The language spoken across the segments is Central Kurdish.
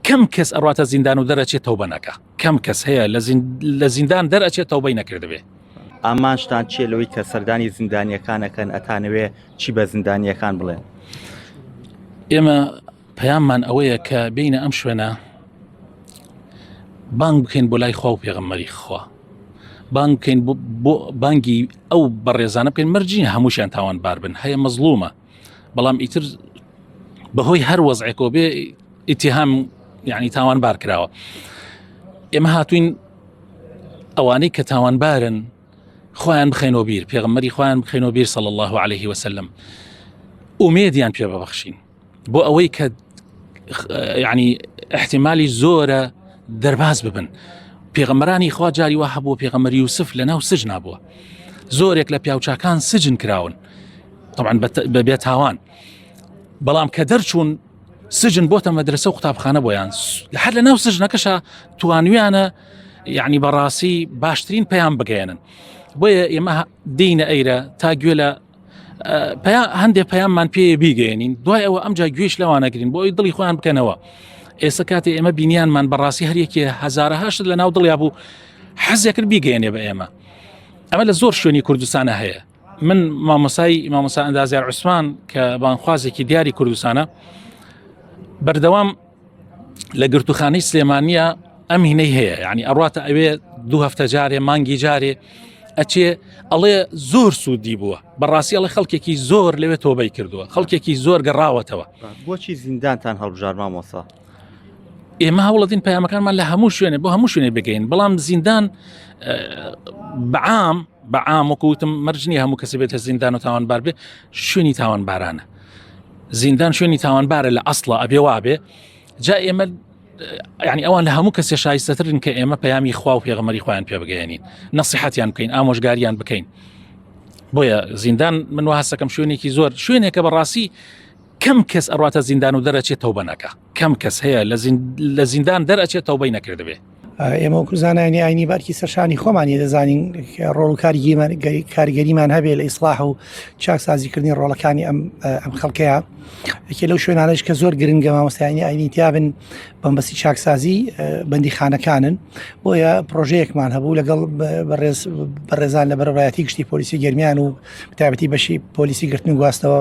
کەم کەس ئەڕاتە زیندان و دەرەچێت تەوبە نەکە کەم کەس هەیە لە زیندان دەرەچێت تەوبەی نەکردبێ. ئامانشتان چێ لەوەی کە سەردانی زیندانیەکانەکەن ئەتانەوێ چی بە زیندانیەکان بڵێن؟ ئێمە پەیاممان ئەوەیە کە بینە ئەم شوێنە بانگ بکەین بۆ لای خوا و پێغەمبەری خوا، بانگ بکەین بۆ بانگی ئەو بەڕێزانە بکەین مەرجین هەمووشیان تاوانبار بن، هەیە مەزلومە بەڵام ئیتر بەهۆی هەر وەزعێکۆ بێ ئیتیهام یعنی تاوانبار کراوە. ئێمە هاتوین ئەوانەی کە تاوانبارن خۆیان بخەینەوە بیر، پێغەمبەری خۆیان بخەینەوە بیر صلی الله عليه وسلم، ئومێدیان پێ ببەخشین بۆ ئەوەی کە یعنی احتیمالی زۆرە دەرباز ببن. پێغەمبەرانی خوا جاری وا هەبووە، پێغەمبەر یوسف لەناو سجن بووە، زۆرێک لە پیاوچاکان سجن کراون طبعا بەبێ تاوان، بەڵام کە دەرچوون سجن بۆتە مەدرسە و قوتابخانە بۆیان هەر لە ناو سجنەکەشە توانویانە یعنی بەڕاستی باشترین پەیام بگەێنن. بۆیە ئێمە دینە ئەیرە تا گوێ لە هەندێک پەیاممان پێ بیگەێنین، دوای ئەوە ئەمجا گوێش لەوانەگرین بۆ ئەوی دڵی خۆیان بکەنەوە. ئێستا کاتێ ئێمە بینیانمان بەڕاستی هەریەکێ هەزارەهاشت لە ناو دڵیا بوو حەزێکرد بیگەێنێ بە ئێمە. ئەمە لە زۆر شوێنی کوردستانە هەیە. من مامۆسا ئەندازیار عوسمان کە بانخوازێکی دیاری کوردستانە بەردەوام لە گرتوخانەی سلێمانیە ئەم هینەی هەیە، یعنی ئەڕاتە ئەوێ 2 هەفتە جارێ مانگی جارێ ئەچێ ئەڵێ زۆر سوودی بووە، بەڕاستی ئەڵێ خەڵکێکی زۆر لەوێ تۆبەی کردووە، خەڵکێکی زۆر گەڕاوەتەوە. بۆچی زیندانتان هەڵبژار مامۆسا؟ ئێمە هەوڵەدین پەیامەکانمان لە هەموو شوێنێ بۆ هەموو شوێنێ بگەین، بەڵام زیندان بەعام وەکوتم مەرجنی هەموو کەسی بێتە زیندان و تاوانبار بێ، شوێنی تاوانبارانە. زیندان شوێنی تاوانبارە لە ئەسڵە ئەبێ وابێ. جا ئێمە یعنی ئەوان لە هەموو کەسێ شایستەترن کە ئێمە پەیامی خوا و پێغەمبەری خۆیان پێ بگەێنین، نەسیحەتیان بکەین، ئامۆژگاریان بکەین. بۆیە زیندان من وهەسەکەم شوێنێکی زۆر شوێنێکە بەڕاستی کەم کەس ئەڕاتە زیندان و دەرەچێت تەوبە نەکە کەم کەس هەیە لە زیندان دەرەچێت تەوبەی نەکردبێ. ئێمە وەکو زانایانی ئاینی بارکی سەرشانی خۆمانی دەزانین ڕۆڵ و کاریگەریمان هەبێ لە ئیسلاح و چاکسازیکردنی ڕۆڵەکانی ئەم خەڵکەیە. یەکێ لەو شوێنانەش کە زۆر گرنگە مامۆستایانی ئاینی تیابن بەمبەستی چاکسازی بەندیخانەکانن. بۆیە پرۆژەیەکمان هەبوو لەگەڵ بەڕێزان لە بەرەبایەتی گشتی پۆلیسی گەرمیان و بەتایبەتی بەشی پۆلیسی گرتن و گواستەوە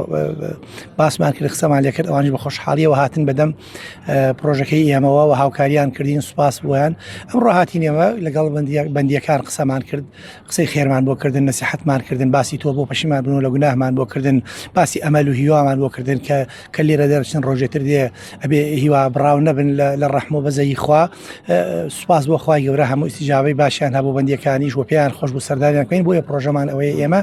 باسمان کرد، قسەمان لێ کرد، ئەوانش بە خۆشحاڵیەوە هاتن بەدەم پرۆژەکەی ئێمەوە و هاوکاریان کردین، سوپاس بۆیان. ئەمڕۆ هاتین ئێمە لەگەڵ بەندیەکان قسەمان کرد، قسەی خێرمان بۆ کردن، نەسیحەتمان کردن، باسی تۆ بۆ پەشیمان بنەوە لە گوناهمان بۆ کردن، باسی ئەمەل و هیوامان بۆ کردن کە لێرە دەرچن ڕۆژێتر دێ ئەبێ هیوا بڕاو نەبن لە ڕەحم و بەزەی خوا. سوپاس بۆ خوای گەورە هەموو ئیستیجابەی باشیان هەبوو بەندیەکانیش و پێیان خۆش بوو سەردانیان بکەین. بۆیە پرۆژەمان ئەوەیە ئێمە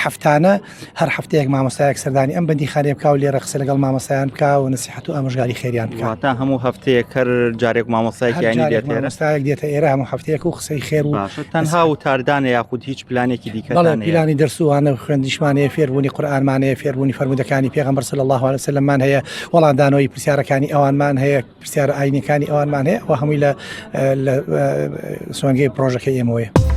هەفتانە هەر هەفتەیەک مامۆستایەک سەردانی ئەم بەندیخانەیە بکا و لێرە قسە لەگەڵ مامۆستایان بکا و نەسیحەت و ئامۆژگاری خێریان بکات. تا هەموو هەفتەیەک هەر جارێک مامۆستایەکی دێتە ئێرە هەموو هەفتەیەک و قسەی خێر و تەنها و تاردانە یاخود هیچ پلانێکی دیکە پلانی دەرسوانە خوێندیشمانەیە، فێربوونی قورئانمانەیە، فێربوونی فەرمودەکانی پێغەمبەر صلی الله علیه وسلممان هەیە، وەڵامدانەوەی پرسیارەکانی ئەوانمان هەیە، پرسیارە ئاینیەکانی ئەوانمان هەیە. ئەوە هەمووی لە سۆنگەی پرۆژەکەی ئێمەوەیە.